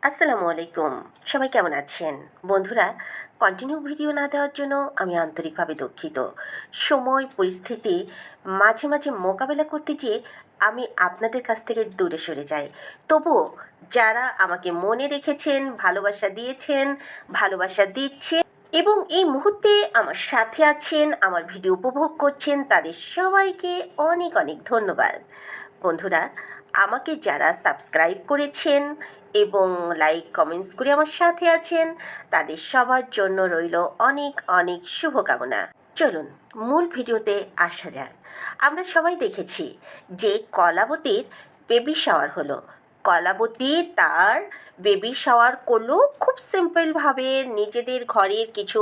আসসালামু আলাইকুম। সবাই কেমন আছেন? বন্ধুরা, কন্টিনিউ ভিডিও না দেওয়ার জন্য আমি আন্তরিকভাবে দুঃখিত। সময়, পরিস্থিতি মাঝে, মাঝে মোকাবেলা করতে যেয়ে আমি আপনাদের কাছ থেকে দূরে সরে যাই। তবুও যারা আমাকে মনে রেখেছেন, ভালোবাসা দিয়েছেন, ভালোবাসা দিচ্ছেন এবং এই মুহূর্তে আমার সাথে আছেন, আমার ভিডিও উপভোগ করছেন, তাদের সবাইকে অনেক, অনেক ধন্যবাদ। বন্ধুরা, আমাকে যারা সাবস্ক্রাইব করেছেন এবং লাইক কমেন্টস করে আমার সাথে আছেন, তাদের সবার জন্য রইল অনেক অনেক শুভকামনা। চলুন মূল ভিডিওতে আসা যাক। আমরা সবাই দেখেছি যে কলাবতীর বেবি শাওয়ার হলো। কলাবতী তার বেবি শাওয়ার করলো খুব সিম্পলভাবে, নিজেদের ঘরের কিছু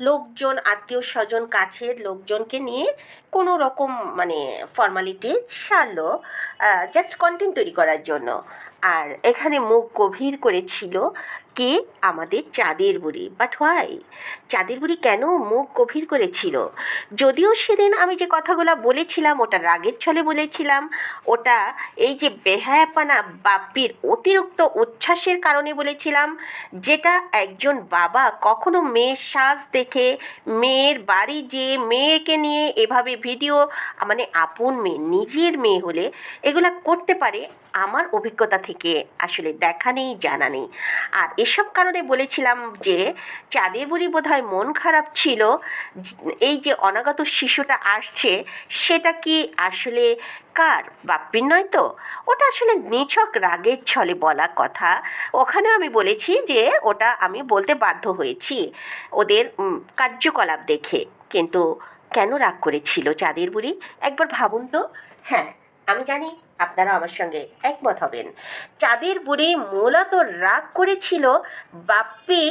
লোকজন, আত্মীয় স্বজন, কাছের লোকজনকে নিয়ে কোনো রকম ফর্মালিটি সারলো, জাস্ট কন্টেন্ট তৈরি করার জন্য। আর এখানে মুখ গভীর করেছিল কে? আমাদের চাঁদের বুড়ি। But why? চাঁদের বুড়ি কেন মুখ গভীর করেছিল? যদিও সেদিন আমি যে কথাগুলো বলেছিলাম ওটা রাগের ছলে বলেছিলাম, ওটা এই যে বেহায়াপনা বাপ্পির অতিরিক্ত উচ্ছ্বাসের কারণে বলেছিলাম, যেটা একজন বাবা কখনো মেয়ের সাজ দেখে, মেয়ের বাড়ি যেয়ে মেয়েকে নিয়ে এভাবে ভিডিও, আপন মেয়ে, নিজের মেয়ে হলে এগুলা করতে পারে, আমার অভিজ্ঞতা থেকে আসলে দেখা নেই, জানা নেই। আর এসব কারণে বলেছিলাম যে চাঁদের বুড়ি বোধহয় মন খারাপ ছিল, এই যে অনাগত শিশুটা আসছে সেটা কি আসলে কার? বাপ্পির নয় তো? ওটা আসলে নিছক রাগের ছলে বলা কথা। ওখানেও আমি বলেছি যে ওটা আমি বলতে বাধ্য হয়েছি ওদের কার্যকলাপ দেখে। কিন্তু কেন রাগ করেছিল চাঁদের বুড়ি একবার ভাবুন তো। হ্যাঁ, আমি জানি আপনারা আমার সঙ্গে একমত হবেন। চাঁদের বুড়ি মূলত রাগ করেছিল, বাপ্পি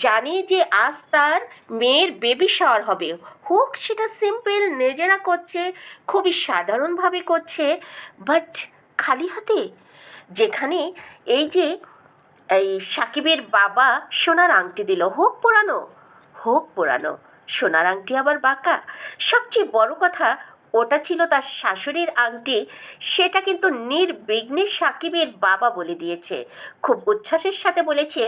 জানে যে আজ তার মেয়ের বেবি শাওয়ার হবে, হোক সেটা সিম্পল, নিজেরা করছে, খুবই সাধারণভাবে করছে, বাট খালি হাতে। যেখানে এই যে এই সাকিবের বাবা সোনার আংটি দিল, হোক পোড়ানো, হোক পোড়ানো, সোনার আংটি আবার বাঁকা। সবচেয়ে বড় কথা, ওটা ছিল তার শাশুড়ির আংটি, সেটা কিন্তু নির্বিঘ্নে সাকিবের বাবা বলে দিয়েছে, খুব উচ্ছ্বাসের সাথে বলেছে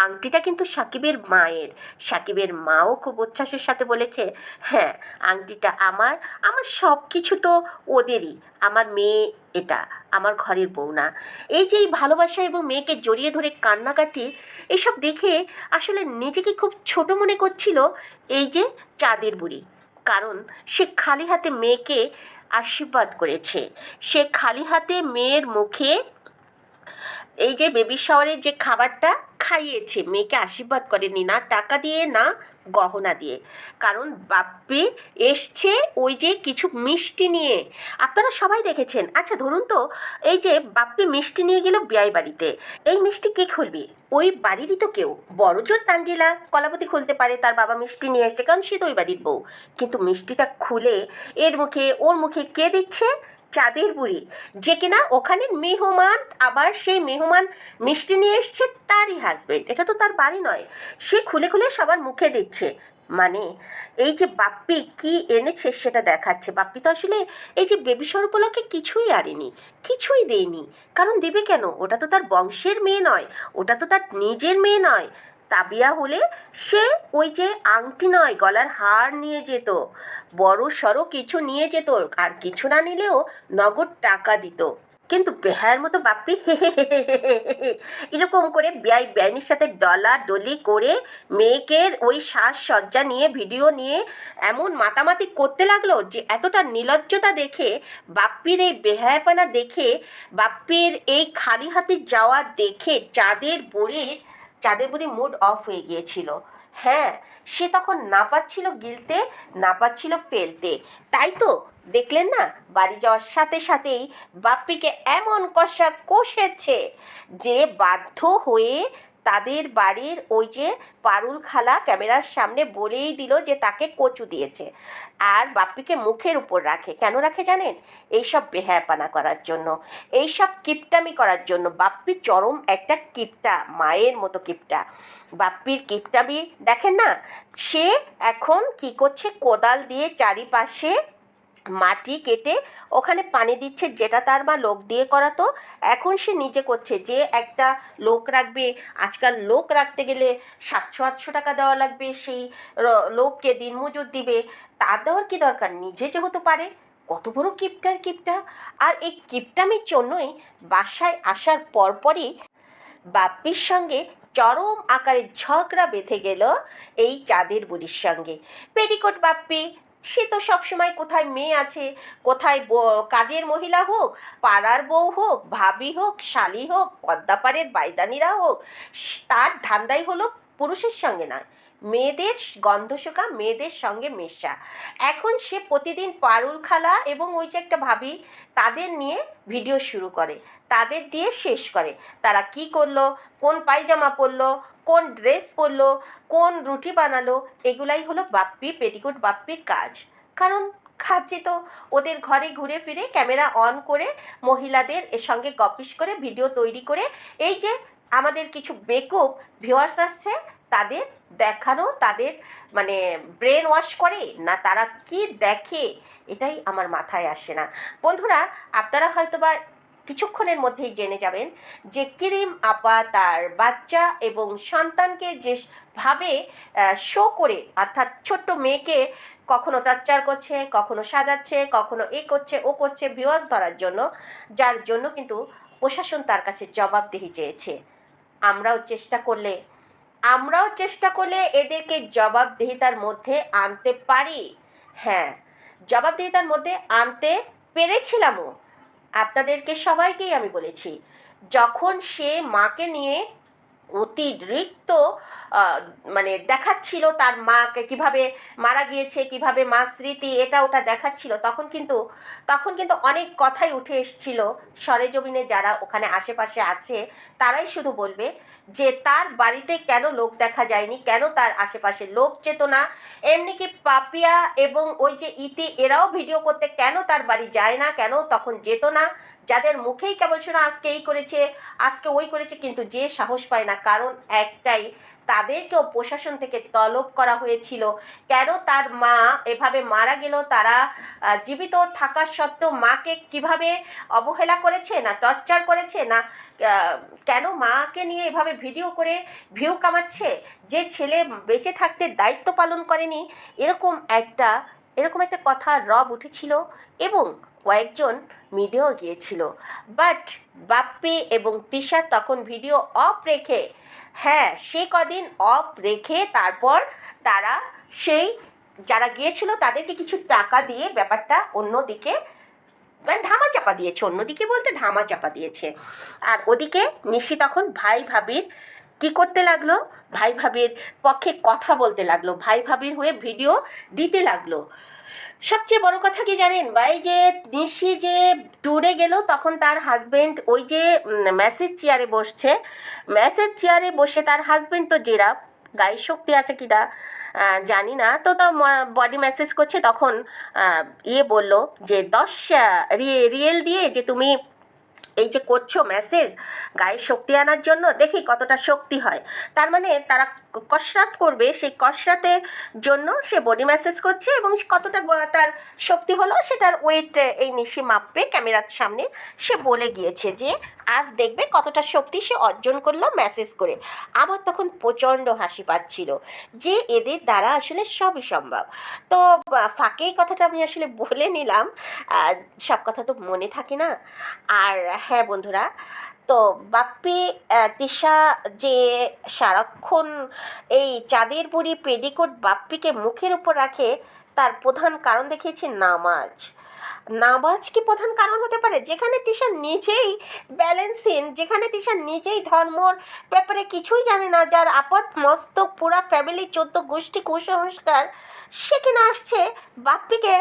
আংটিটা কিন্তু সাকিবের মায়ের। সাকিবের মাও খুব উচ্ছ্বাসের সাথে বলেছে, হ্যাঁ আংটিটা আমার, আমার সব কিছু তো ওদেরই, আমার মেয়ে এটা আমার ঘরের বউ না। এই যে এই ভালোবাসা এবং মেয়েকে জড়িয়ে ধরে কান্নাকাটি, এসব দেখে আসলে নিজেকে খুব ছোট মনে করছিল এই যে চাঁদের বুড়ি। কারণ সে খালি হাতে মেয়েকে আশীর্বাদ করেছে, সে খালি হাতে মেয়ের মুখে এই যে বেবি শাওয়ারের যে খাবারটা খাইয়েছে, মেয়েকে আশীর্বাদ করেনি, না টাকা দিয়ে না গহনা দিয়ে। কারণ বাপ্পি এসছে ওই যে কিছু মিষ্টি নিয়ে, আপনারা সবাই দেখেছেন। আচ্ছা ধরুন তো, এই যে বাপ্পি মিষ্টি নিয়ে গেল বিয়ে বাড়িতে, এই মিষ্টি কে খুলবে? ওই বাড়িরই তো কেউ, বড়জোর তানজিলা কলাপতি খুলতে পারে, তার বাবা মিষ্টি নিয়ে এসছে কারণ সে তো ওই বাড়ির বউ। কিন্তু মিষ্টিটা খুলে এর মুখে ওর মুখে কে দিচ্ছে? চাঁদের বুড়ি, যে কিনা ওখানে মেহমান, আবার সেই মেহমান মিষ্টি নিয়ে এসছে তারই হাজবেন্ড, এটা তো তার বাড়ি নয়। সে খুলে খুলে সবার মুখে দিচ্ছে, মানে এই যে বাপ্পি কি এনেছে সেটা দেখাচ্ছে। বাপ্পি তো আসলে এই যে বেবি শাওয়ার উপলক্ষে কিছুই আনেনি, কিছুই দেয়নি। কারণ দেবে কেন? ওটা তো তার বংশের মেয়ে নয়, ওটা তো তার নিজের মেয়ে নয়। তাবিয়া হলে সে ওই যে আংটি নয়, গলার হার নিয়ে যেত, বড় সড়ো কিছু নিয়ে যেত, আর কিছু না নিলেও নগদ টাকা দিত। কিন্তু বেহায়ার মতো বাপ্পি এরকম করে ব্যয় ব্যয়নির সাথে ডলা ডলি করে মেয়েকে ওই সাজসজ্জা নিয়ে ভিডিও নিয়ে এমন মাতামাতি করতে লাগলো যে এতটা নির্লজ্জতা দেখে, বাপ্পির এই বেহায়াপনা দেখে, বাপ্পির এই খালি হাতে যাওয়া দেখে চাঁদের বুড়ির মুড অফ হয়ে গিয়েছিল। হ্যাঁ, সে তখন না পাচ্ছিল গিলতে, না পাচ্ছিল ফেলতে। তাই তো দেখলেন না, বাড়ি যাওয়ার সাথে সাথেই বাপ্পিকে এমন কষা কষেছে যে বাধ্য হয়ে তাদের বাড়ির ওই যে পারুল খালা ক্যামেরার সামনে বলেই দিল যে তাকে কচু দিয়েছে। আর বাপ্পিকে মুখের উপর রাখে, কেন রাখে জানেন? এইসব বেহায়াপানা করার জন্য, এইসব কিপটামি করার জন্য। বাপ্পি চরম একটা কিপটা, মায়ের মতো কিপটা। বাপ্পির কিপটামি দেখেন না, সে এখন কি করছে, কোদাল দিয়ে চারিপাশে মাটি কেটে ওখানে পানি দিচ্ছে, যেটা তার মা লোক দিয়ে করাতো। এখন সে নিজে করছে, যে একটা লোক রাখবে, আজকাল লোক রাখতে গেলে 700-800 টাকা দেওয়া লাগবে, সেই লোককে দিনমজুর দিবে, তার দেওয়ার কি দরকার, নিজে যেহেতু পারে। কত বড় কিপটার কিপটা! আর এই কিপটামির জন্যই বাসায় আসার পরপরই বাপ্পির সঙ্গে চরম আকারে ঝগড়া বেঁধে গেল এই চাঁদের বুড়ির সঙ্গে। পেটিকোট বাপ্পি, সে তো সবসময় কোথায় মেয়ে আছে, কোথায় কাজের মহিলা হোক, পাড়ার বউ হোক, ভাবি হোক, শালি হোক, পদ্মাপাড়ের বাইদানিরা হোক, তার ধান্দাই হলো পুরুষের সঙ্গে নয়, মেয়েদের গন্ধশোকা মেয়েদের সঙ্গে মেশা। এখন সে প্রতিদিন পারুল খালা এবং ওই যে একটা ভাবি, তাদের নিয়ে ভিডিও শুরু করে, তাদের দিয়ে শেষ করে। তারা কি করলো, কোন পায়জামা পরলো, কোন ড্রেস পরলো, কোন রুটি বানালো, এগুলাই হলো বাপ্পি, পেটিকোট বাপ্পির কাজ। কারণ খাচ্ছে তো ওদের ঘরে ঘুরে ফিরে ক্যামেরা অন করে মহিলাদের এর সঙ্গে গপিস করে ভিডিও তৈরি করে, এই যে আমাদের কিছু বেকুব ভিউয়ার্স আসছে, তাদের দেখানো, তাদের মানে ব্রেন ওয়াশ করে না, তারা কি দেখে এটাই আমার মাথায় আসে না। বন্ধুরা, আপনারা হয়তোবা কিছুক্ষণের মধ্যেই জেনে যাবেন যে কিরিম আপা তার বাচ্চা এবং সন্তানকে যেভাবে শো করে, অর্থাৎ ছোট্ট মেয়েকে কখনো টর্চার করছে, কখনো সাজাচ্ছে, কখনো এ করছে ও করছে ভিউয়ার্স ধরার জন্য, যার জন্য কিন্তু প্রশাসন তার কাছে জবাবদিহি চেয়েছে। আমরাও চেষ্টা করলে এদেরকে জবাবদিহিতার মধ্যে আনতে পারি। হ্যাঁ, জবাবদিহিতার মধ্যে আনতে পেরেছিলামও। আপনাদেরকে সবাইকেই আমি বলেছি, যখন সে মাকে নিয়ে অতিরিক্ত মানে দেখাচ্ছিল, তার মাকে কিভাবে মারা গিয়েছে, কিভাবে মা স্মৃতি এটা ওটা দেখাচ্ছিল, তখন কিন্তু অনেক কথাই উঠে এসছিল। সরেজমিনে যারা ওখানে আশেপাশে আছে তারাই শুধু বলবে যে তার বাড়িতে কেন লোক দেখা যায়নি, কেন তার আশেপাশে লোক যেত না, এমনি কি পাপিয়া এবং ওই যে ইতি এরাও ভিডিও করতে কেন তার বাড়ি যায় না, কেন তখন যেত না, যাদের মুখেই কেবল শোনা আজকে এই করেছে, আজকে ওই করেছে, কিন্তু যে সাহস পায় না। কারণ একটাই, তাদেরকেও প্রশাসন থেকে তলব করা হয়েছিল। কেন তার মা এভাবে মারা গেল, তারা জীবিত থাকা সত্ত্বেও মাকে কিভাবে অবহেলা করেছে, না টর্চার করেছে, না কেন মাকে নিয়ে এভাবে ভিডিও করে ভিউ কামাচ্ছে, যে ছেলে বেঁচে থাকতে দায়িত্ব পালন করেনি, এরকম একটা কথা রব উঠেছিল এবং কয়েকজন মিডিয়াও গিয়েছিল। বাট বাপ্পি এবং তিশা তখন ভিডিও অফ রেখে, হ্যাঁ সে কদিন অফ রেখে তারপর তারা সেই যারা গিয়েছিল তাদেরকে কিছু টাকা দিয়ে ব্যাপারটা অন্যদিকে মানে ধামাচাপা দিয়েছে, অন্যদিকে বলতে ধামাচাপা দিয়েছে। আর ওদিকে নিশি তখন ভাই ভাবির কি করতে লাগলো, ভাই ভাবির পক্ষে কথা বলতে লাগলো, ভাই ভাবির হয়ে ভিডিও দিতে লাগলো। সবচেয়ে বড় কথা কি জানেন ভাই, যে নিশি যে ট্যুরে গেল তখন তার হাজবেন্ড ওই যে ম্যাসেজ চেয়ারে বসে তার হাজবেন্ড তো জেরাব, গায়ে শক্তি আছে কিনা জানি না, তো তাও বডি ম্যাসেজ করছে। তখন বলল যে 10 রিয়েল দিয়ে যে তুমি এই যে করছো মেসেজ গায়ে শক্তি আনার জন্য, দেখি কতটা শক্তি হয়। তার মানে তারা কসরত করবে, সেই কসরতের জন্য সে বডি ম্যাসেজ করছে এবং কতটা তার শক্তি হলো সেটার ওয়েট এই নিশি মাপবে ক্যামেরার সামনে। সে বলে গিয়েছে যে আজ দেখবে কতটা শক্তি সে অর্জন করলো ম্যাসেজ করে। আমার তখন প্রচণ্ড হাসি পাচ্ছিল যে এদের দ্বারা আসলে সবই সম্ভব। তো ফাঁকে এই কথাটা আমি আসলে বলে নিলাম, সব কথা তো মনে থাকে না। আর হ্যাঁ বন্ধুরা, তো বাপ্পি তিশা যে সারাক্ষণ এই চাঁদের বুড়ি পেডিকোট বাপ্পিকে মুখের উপর রাখে, তার প্রধান কারণ দেখিয়েছে নামাজ। নামাজ কি প্রধান কারণ হতে পারে? যেখানে তিশা নিজেই ব্যালেন্সহীন, যেখানে তিশা নিজেই ধর্মর ব্যাপারে কিছুই জানে না, যার আপদ মস্তক পুরা ফ্যামিলি 14 গোষ্ঠী কুসংস্কার, সে কিনা আসছে বাপ্পিকে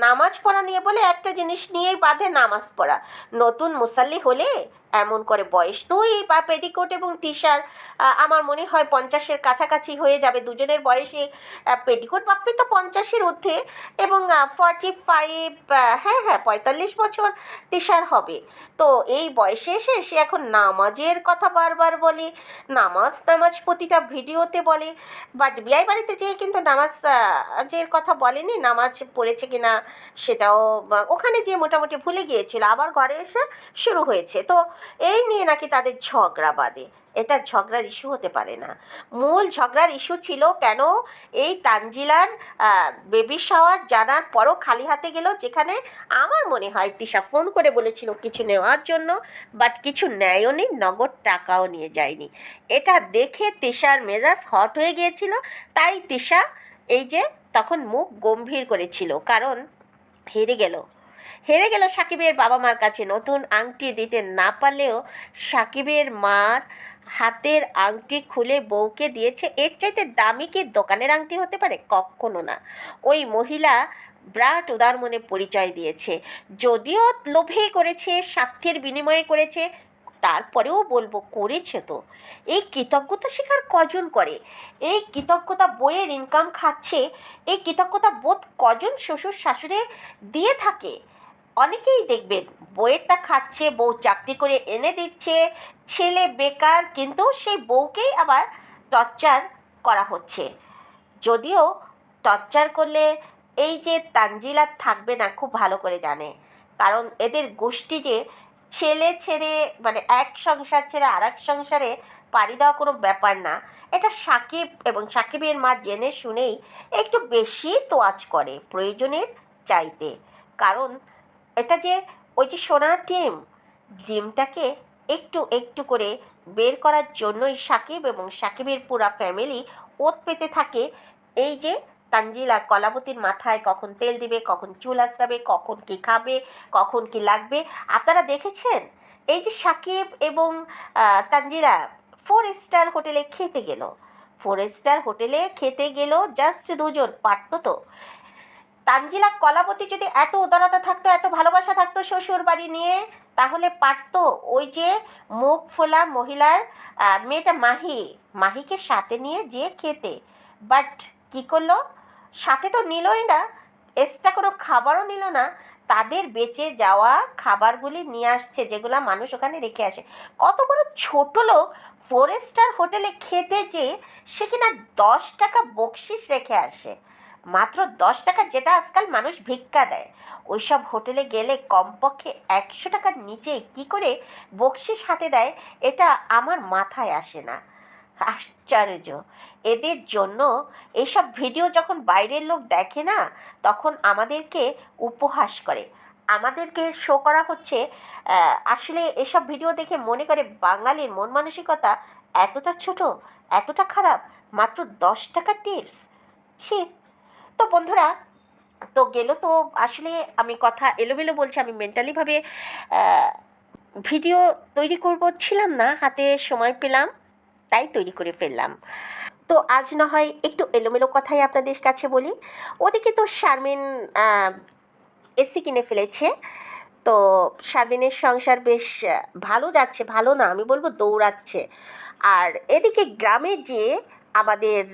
নামাজ পড়া নিয়ে বলে একটা জিনিস নিয়েই বাঁধে নামাজ পড়া। নতুন মুসাল্লি হলে এমন করে বয়স তুই বা পেটিকোট এবং তিশার আমার মনে হয় 50-এর কাছাকাছি হয়ে যাবে দুজনের বয়সে। পেটিকোট বাপ্পি তো 50-এর ঊর্ধ্বে এবং 45, হ্যাঁ হ্যাঁ 45 বছর তিশার হবে। তো এই বয়সে এসে সে এখন নামাজের কথা বারবার বলে, নামাজ নামাজ প্রতিটা ভিডিওতে বলে, বাট বিয়ে বাড়িতে যেয়ে কিন্তু নামাজের কথা বলেনি, নামাজ পড়েছে কিনা সেটাও ওখানে যেয়ে মোটামুটি ভুলে গিয়েছিল, আবার ঘরে এসে শুরু হয়েছে। তো এই নিয়ে নাকি তাদের ঝগড়া বাঁধে। এটা ঝগড়ার ইস্যু হতে পারে না। মূল ঝগড়ার ইস্যু ছিল কেন এই তানজিলার বেবি শাওয়ার জানার পরও খালি হাতে গেল, যেখানে আমার মনে হয় তিশা ফোন করে বলেছিল কিছু নেওয়ার জন্য, বাট কিছু নেয়ও নি, নগদ টাকাও নিয়ে যায়নি। এটা দেখে তিশার মেজাজ হট হয়ে গিয়েছিল, তাই তিশা এই যে তখন মুখ গম্ভীর করেছিল, কারণ হেরে গেল সাকিবের বাবা মার কাছে। নতুন আংটি দিতে না পারলেও সাকিবের মার হাতের আংটি খুলে বউকে দিয়েছে, এর চাইতে দামি কি দোকানের আংটি হতে পারে? কখনো না। ওই মহিলা বিরাট উদার মনে পরিচয় দিয়েছে, যদিও লোভে করেছে, স্বার্থের বিনিময়ে করেছে, তারপরেও বলবো করেছে তো। এই কৃতজ্ঞতা স্বীকার কজন করে? এই কৃতজ্ঞতা বইয়ের ইনকাম খাচ্ছে, এই কৃতজ্ঞতা বোধ কজন শ্বশুর শাশুড়ি দিয়ে থাকে? অনেকেই দেখবেন বউয়েরটা খাচ্ছে, বউ চাকরি করে এনে দিচ্ছে, ছেলে বেকার, কিন্তু সেই বউকেই আবার টর্চার করা হচ্ছে। যদিও টর্চার করলে এই যে তানজিলা থাকবে না খুব ভালো করে জানে, কারণ এদের গোষ্ঠী যে ছেলে ছেড়ে মানে এক সংসার ছেড়ে আর এক সংসারে পাড়ি দেওয়া কোনো ব্যাপার না। এটা সাকিব এবং সাকিবের মা জেনে শুনেই একটু বেশি তোয়াজ করে প্রয়োজনের চাইতে, কারণ এটা যে ওই যে সোনার ডিমটাকে একটু একটু করে বের করার জন্যই সাকিব এবং সাকিবের পুরা ফ্যামিলি ওত পেতে থাকে। এই যে তানজিলা কলাবতীর মাথায় কখন তেল দিবে, কখন চুল আঁচড়াবে, কখন কি খাবে, কখন কি লাগবে। আপনারা দেখেছেন এই যে সাকিব এবং তানজিলা 4 স্টার হোটেলে খেতে গেল, 4 স্টার হোটেলে খেতে গেল জাস্ট দুজন, পারতো তো। তানজিলা কলাবতী যদি এত উদারতা থাকতো, এত ভালোবাসা থাকতো শ্বশুর বাড়ি নিয়ে, তাহলে পারতো ওই যে মুখ ফোলা মহিলার মেয়েটা মাহিকে সাথে নিয়ে যে খেতে। বাট কি করলো? সাথে তো নিলই না, এক্সট্রা কোনো খাবারও নিল না, তাদের বেঁচে যাওয়া খাবারগুলি নিয়ে আসছে যেগুলো মানুষ ওখানে রেখে আসে। কত বড় ছোট লোক! 4 স্টার হোটেলে খেতে যে সে কিনা 10 টাকা বকশিস রেখে আসে, মাত্র 10 টাকা, যেটা আজকাল মানুষ ভিক্ষা দেয়। ওইসব হোটেলে গেলে কমপক্ষে 100 টাকার নিচে কি করে বকশিস হাতে দেয়, এটা আমার মাথায় আসে না। আশ্চর্য! এদের জন্য এইসব ভিডিও যখন বাইরের লোক দেখে না, তখন আমাদেরকে উপহাস করে, আমাদেরকে শো করা হচ্ছে। আসলে এসব ভিডিও দেখে মনে করে বাঙালির মন মানসিকতা এতটা ছোট, এতটা খারাপ, মাত্র 10 টাকার টিপস। ছি! তো বন্ধুরা, তো গেল তো, আসলে আমি কথা এলোমেলো বলছি, আমি মেন্টালিভাবে ভিডিও তৈরি করব ছিলাম না, হাতে সময় পেলাম তাই তৈরি করে ফেললাম। তো আজ না হয় একটু এলোমেলো কথাই আপনাদের কাছে বলি। ওদিকে তো শারমিন এসি কিনে ফেলেছে, তো শারমিনের সংসার বেশ ভালো যাচ্ছে, ভালো না আমি বলবো দৌড়াচ্ছে। আর এদিকে গ্রামে যে আমাদের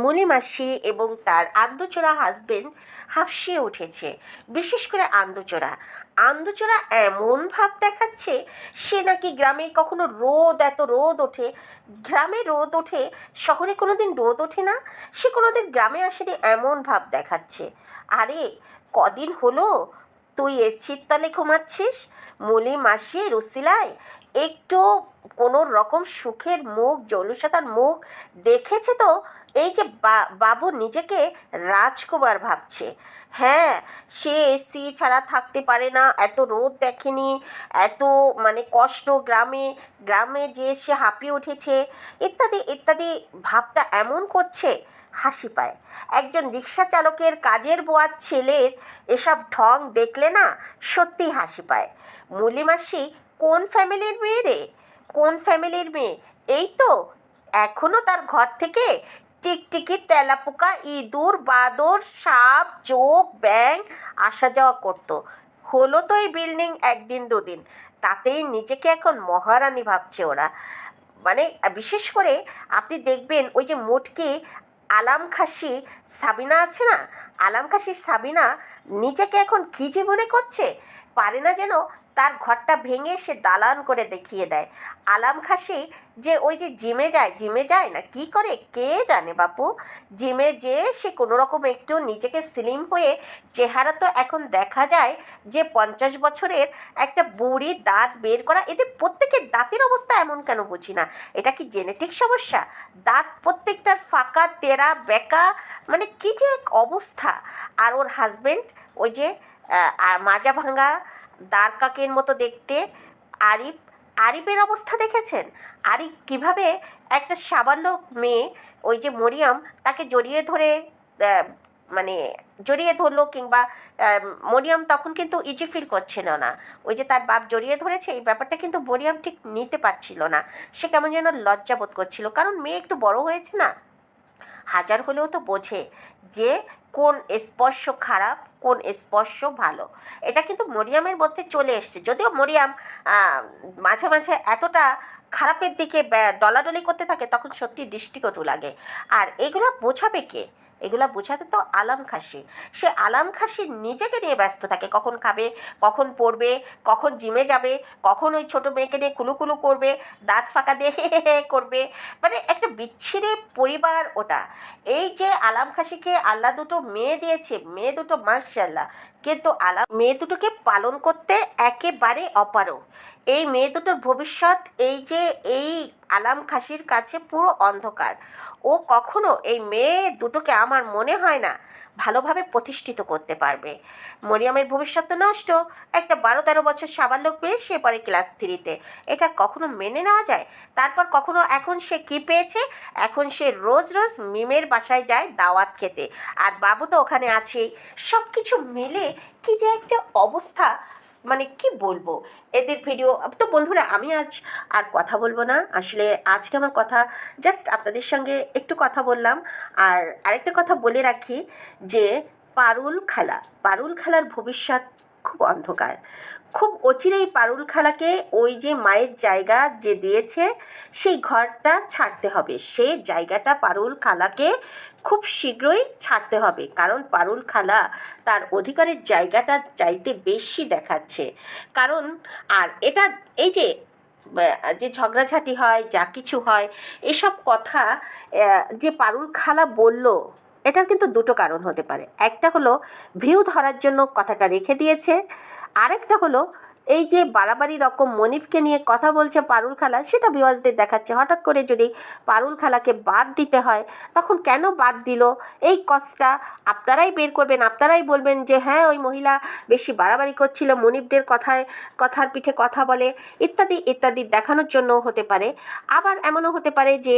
মুলি মাসি এবং তার আন্দুচোরা হাজবেন্ড হাঁফসিয়ে উঠেছে, বিশেষ করে আন্দুচোরা এমন ভাব দেখাচ্ছে সে নাকি গ্রামে কখনো এত রোদ ওঠে, গ্রামে রোদ ওঠে, শহরে কোনো দিন রোদ ওঠে না, সে কোনো দিন গ্রামে আসেনি, এমন ভাব দেখাচ্ছে। আরে কদিন হলো তুই এসির তলে ঘুমাচ্ছিস, মুলি মাসি রুসিলায় একটু কোনো রকম সুখের মুখ, জৌলুসাতার মুখ দেখেছে তো? এই যে বাবু নিজেকে রাজকুমার ভাবছে। হ্যাঁ, সে এসি ছাড়া থাকতে পারে না, এত রোদ দেখেনি, এত মানে কষ্ট গ্রামে যে সে হাঁপিয়ে উঠেছে, ইত্যাদি ইত্যাদি ভাবটা এমন করছে, হাসি পায়। একজন রিক্সা চালকের কাজের বুয়ার ছেলের এসব ঢং দেখলে না সত্যিই হাসি পায়। মুলি মাসি কোন ফ্যামিলির মেয়ে রে? কোন ফ্যামিলির মেয়ে? এই তো এখনও তার ঘর থেকে টিকটিকি, তেলাপোকা, ইঁদুর, বাদর, সাপ, জোক, ব্যাঙ আসা যাওয়া করতো। হলো তো এই বিল্ডিং 1 দিন 2 দিন, তাতেই নিজেকে এখন মহারানী ভাবছে ওরা। মানে বিশেষ করে আপনি দেখবেন ওই যে মুটকি আলাম খাসি সাবিনা আছে না, আলাম খাসি সাবিনা নিজেকে এখন কী যে মনে করছে, পারে না যেন তার ঘরটা ভেঙে সে দালান করে দেখিয়ে দেয়। আলাম খাসি যে ওই যে জিমে যায় না কি করে কে জানে বাপু, জিমে যেয়ে সে কোনো রকম একটু নিজেকে স্লিম হয়ে, চেহারা তো এখন দেখা যায় যে 50 বছরের একটা বুড়ি, দাঁত বের করা, এদের প্রত্যেকের দাঁতের অবস্থা এমন কেন বুঝি না। এটা কি জেনেটিক সমস্যা? দাঁত প্রত্যেকটার ফাঁকা, তেরা বেঁকা, মানে কি যে এক অবস্থা। আর ওর হাজবেন্ড ওই যে মাজা ভাঙা দাঁড় কাকের মতো দেখতে আরিফ, আরিফের অবস্থা দেখেছেন? আরিফ কিভাবে একটা সাবান্য মেয়ে, ওই যে মরিয়ম তাকে জড়িয়ে ধরে আহ, মানে জড়িয়ে ধরলো, কিংবা মরিয়ম তখন কিন্তু ইজি ফিল করছিল না, ওই যে তার বাপ জড়িয়ে ধরেছে এই ব্যাপারটা কিন্তু মরিয়ম ঠিক নিতে পারছিল না। সে কেমন যেন লজ্জা বোধ করছিল, কারণ মেয়ে একটু বড় হয়েছে না, হাজার হলেও তো বোঝে যে কোন স্পর্শ খারাপ, কোন স্পর্শ ভালো। এটা কিন্তু মরিয়ামের মধ্যে চলে এসছে, যদিও মরিয়াম মাঝে মাঝে এতটা খারাপের দিকে ডলাডলি করতে থাকে তখন সত্যি দৃষ্টিকটু লাগে। আর এগুলা বোঝাবে কে? এগুলা বোঝাতে তো আলাম খাসি। সে আলাম খাসি নিজেকে নিয়ে ব্যস্ত থাকে, কখন খাবে, কখন পড়বে, কখন জিমে যাবে, কখন ওই ছোটো মেয়েকে নিয়ে কুলুকুলু করবে, দাঁত ফাঁকা দিয়ে হে হে হে করবে। মানে একটা বিচ্ছিরি পরিবার ওটা। এই যে আলাম খাসিকে আল্লাহ দুটো মেয়ে দিয়েছে, মেয়ে দুটো মাশাআল্লাহ, কিন্তু আলাম মেয়ে দুটোকে পালন করতে একেবারে অপারগ। এই মেয়ে দুটোর ভবিষ্যৎ এই যে এই আলাম খাসির কাছে পুরো অন্ধকার। ও কখনো এই মেয়ে দুটোকে আমার মনে হয় না ভালোভাবে প্রতিষ্ঠিত করতে পারবে। মরিয়মের ভবিষ্যৎ তো নষ্ট। একটা 12-13 বছর সাবালক মেয়ে, সে পরে ক্লাস 3-তে, এটা কখনো মেনে নেওয়া যায়? তারপর কখনো এখন সে কী পেয়েছে, এখন সে রোজ রোজ মিমের বাসায় যায় দাওয়াত খেতে, আর বাবু তো ওখানে আছেই। সব কিছু মিলে কি যে একটা অবস্থা, মানে কি বলবো এদের ভিডিও। তো বন্ধুরা, আমি আজ আর কথা বলবো না, আসলে আজকে আমার কথা জাস্ট আপনাদের সঙ্গে একটু কথা বললাম। আর আরেকটা কথা বলে রাখি যে পারুল খালার ভবিষ্যৎ খুব অন্ধকার। খুব অচিরেই পারুল খালাকে ওই যে মায়ের জায়গা যে দিয়েছে সেই ঘরটা ছাড়তে হবে, সে জায়গাটা পারুল খালাকে খুব শীঘ্রই ছাড়তে হবে, কারণ পারুল খালা তার অধিকারের জায়গাটা চাইতে বেশি দেখাচ্ছে। কারণ আর এটা এই যে যে ঝগড়াঝাটি হয়, যা কিছু হয়, এসব কথা যে পারুল খালা বলল, এটার কিন্তু দুটো কারণ হতে পারে। একটা হলো ভিউ ধরার জন্য কথাটা রেখে দিয়েছে, আরেকটা হলো এই যে বাড়াবাড়ি রকম মনিবকে নিয়ে কথা বলছে পারুল খালা, সেটা ভিউয়ার্সদের দেখাচ্ছে। হঠাৎ করে যদি পারুল খালাকে বাদ দিতে হয়, তখন কেন বাদ দিল এই কজটা আপনারাই বের করবেন, আপনারাই বলবেন যে হ্যাঁ ওই মহিলা বেশি বাড়াবাড়ি করছিল, মনিবদের কথার পিঠে কথা বলে, ইত্যাদি ইত্যাদি দেখানোর জন্য হতে পারে। আবার এমনও হতে পারে যে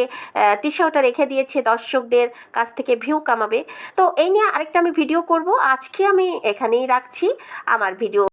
তিশা ওটা রেখে দিয়েছে দর্শকদের কাছ থেকে ভিউ কামাবে। তো এই নিয়ে আরেকটা আমি ভিডিও করব, আজকে আমি এখানেই রাখছি আমার ভিডিও।